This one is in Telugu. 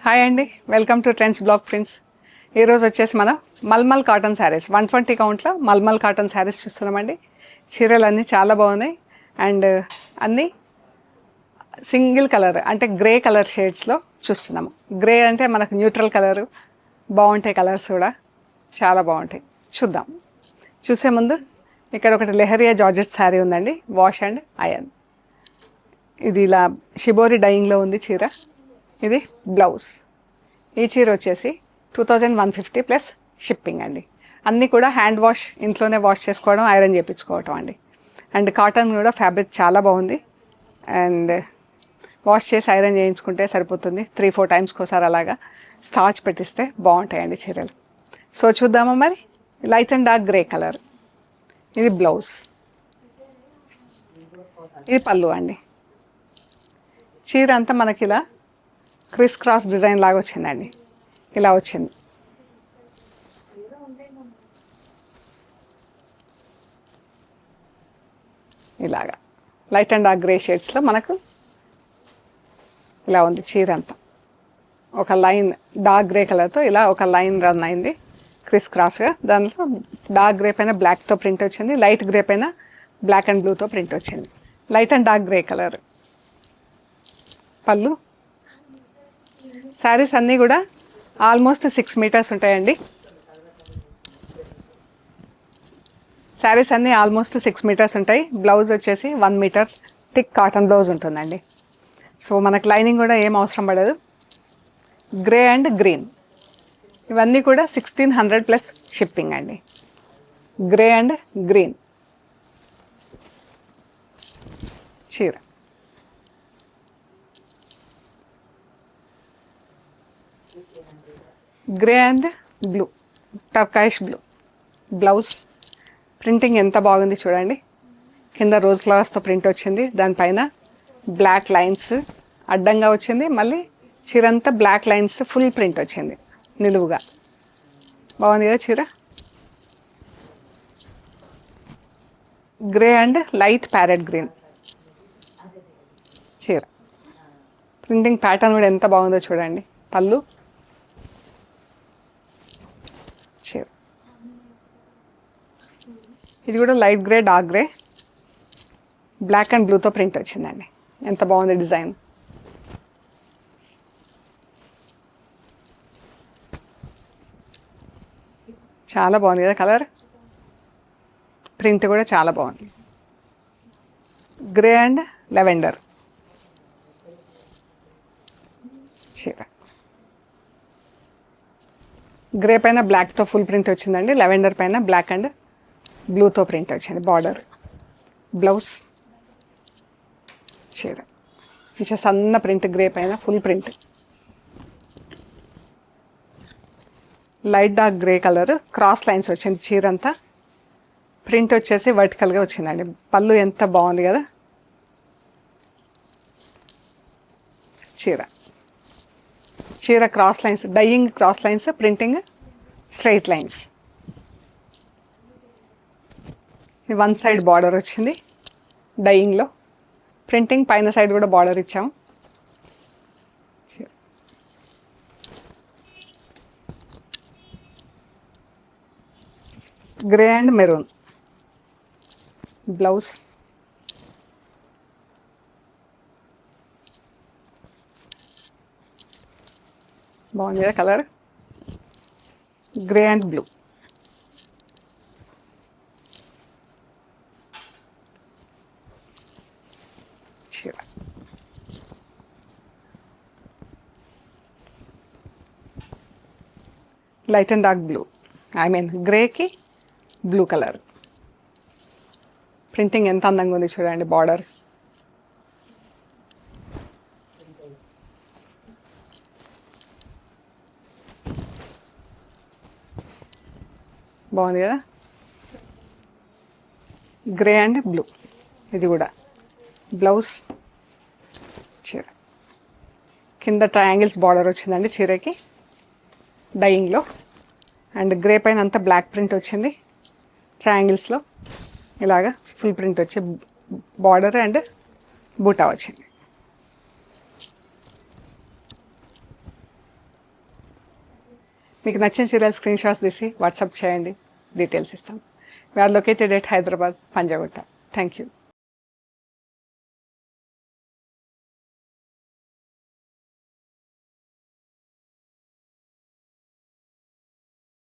హాయ్ అండి, welcome to trends block prints. ఈరోజు వచ్చేసి మనం మల్మల్ కాటన్ శారీస్ 120 కౌంట్లో మల్మల్ కాటన్ శారీస్ చూస్తున్నామండి. చీరలు అన్నీ చాలా బాగున్నాయి అండ్ అన్నీ సింగిల్ కలర్ అంటే గ్రే కలర్ షేడ్స్లో చూస్తున్నాము. గ్రే అంటే మనకు న్యూట్రల్ కలరు, బాగుంటాయి కలర్స్ కూడా చాలా బాగుంటాయి. చూద్దాం. చూసే ముందు ఇక్కడ ఒకటి లెహరియా జార్జెట్ శారీ ఉందండి, వాష్ అండ్ అయన్. ఇది ఇలా షిబోరి డైయింగ్లో ఉంది చీర. ఇది బ్లౌజ్. ఈ చీర వచ్చేసి 2150 ప్లస్ షిప్పింగ్ అండి. అన్నీ కూడా హ్యాండ్ వాష్, ఇంట్లోనే వాష్ చేసుకోవడం, ఐరన్ చేయించుకోవటం అండి. అండ్ కాటన్ కూడా ఫ్యాబ్రిక్ చాలా బాగుంది. అండ్ వాష్ చేసి ఐరన్ చేయించుకుంటే సరిపోతుంది. 3-4 టైమ్స్కి ఒకసారి అలాగా స్టార్చ్ పెట్టిస్తే బాగుంటాయండి చీరలు. సో చూద్దామా మరి. Light and dark grey colour. ఇది బ్లౌజ్. ఇది పళ్ళు అండి. చీర అంతా మనకి ఇలా క్రిస్ క్రాస్ డిజైన్ లాగా వచ్చిందండి. ఇలా వచ్చింది. ఇలాగా లైట్ అండ్ డార్క్ గ్రే షేడ్స్లో మనకు ఇలా ఉంది చీర అంతా. ఒక లైన్ డార్క్ గ్రే కలర్తో ఇలా ఒక లైన్ రన్ అయింది క్రిస్ క్రాస్గా. దాంట్లో డార్క్ గ్రే పైన బ్లాక్తో ప్రింట్ వచ్చింది, లైట్ గ్రే పైన బ్లాక్ అండ్ బ్లూతో ప్రింట్ వచ్చింది. Light and dark grey colour. పళ్ళు. శారీస్ అన్నీ కూడా ఆల్మోస్ట్ 6 మీటర్స్ ఉంటాయండి. శారీస్ అన్నీ ఆల్మోస్ట్ 6 మీటర్స్ ఉంటాయి. బ్లౌజ్ వచ్చేసి 1 మీటర్ థిక్ కాటన్ బ్లౌజ్ ఉంటుందండి. సో మనకు లైనింగ్ కూడా ఏం అవసరం పడదు. గ్రే అండ్ గ్రీన్ ఇవన్నీ కూడా 1600 ప్లస్ షిప్పింగ్ అండి. గ్రే అండ్ గ్రీన్ చీర. Grey and blue, turquoise blue blouse. Printing ఎంత బాగుంది చూడండి. కింద రోజ్ ఫ్లవర్స్తో ప్రింట్ వచ్చింది, దానిపైన బ్లాక్ లైన్స్ అడ్డంగా వచ్చింది. మళ్ళీ చీరంతా బ్లాక్ లైన్స్ ఫుల్ ప్రింట్ వచ్చింది నిలువుగా. బాగుంది కదా చీర. Grey and light parrot green చీర. ప్రింటింగ్ ప్యాటర్న్ కూడా ఎంత బాగుందో చూడండి. పళ్ళు, చీర. ఇది కూడా light grey dark grey black and బ్లూతో ప్రింట్ వచ్చిందండి. ఎంత బాగుంది డిజైన్. చాలా బాగుంది కదా కలర్. ప్రింట్ కూడా చాలా బాగుంది. గ్రే అండ్ లెవెండర్ చీర. గ్రే పైన బ్లాక్తో ఫుల్ ప్రింట్ వచ్చిందండి. లెవెండర్ పైన బ్లాక్ అండ్ బ్లూతో ప్రింట్ వచ్చింది బార్డర్. బ్లౌజ్, చీర. కొంచెం సన్న ప్రింట్, గ్రే పైన full print. Light dark grey colour, cross lines వచ్చింది చీర అంతా. ప్రింట్ వచ్చేసి వర్టికల్గా వచ్చిందండి. పళ్ళు ఎంత బాగుంది కదా చీర. చీర cross lines, dyeing cross lines, printing straight lines. One side border వచ్చింది డైయింగ్లో. ప్రింటింగ్ పైన సైడ్ కూడా బార్డర్ ఇచ్చాము. Grey and maroon blouse. బాగుంది కదా కలర్. గ్రే అండ్ బ్లూ చీర. Light and dark blue, I mean గ్రేకి బ్లూ కలర్. ప్రింటింగ్ ఎంత అందంగా ఉంది చూడండి. బార్డర్, బాగుంది కదా. Grey and blue. ఇది కూడా బ్లౌజ్, చీర. కింద ట్రయాంగిల్స్ బార్డర్ వచ్చిందండి చీరకి డైయింగ్లో. అండ్ గ్రే పైన అంతా బ్లాక్ ప్రింట్ వచ్చింది. ట్రయాంగిల్స్లో ఇలాగా ఫుల్ ప్రింట్ వచ్చి బార్డర్ అండ్ బూటా వచ్చింది. మీకు నచ్చిన చీరలు స్క్రీన్ షాట్స్ తీసి వాట్సాప్ చేయండి, డీటెయిల్స్ ఇస్తాం. We are located at Hyderabad, Panjagutta. Thank you.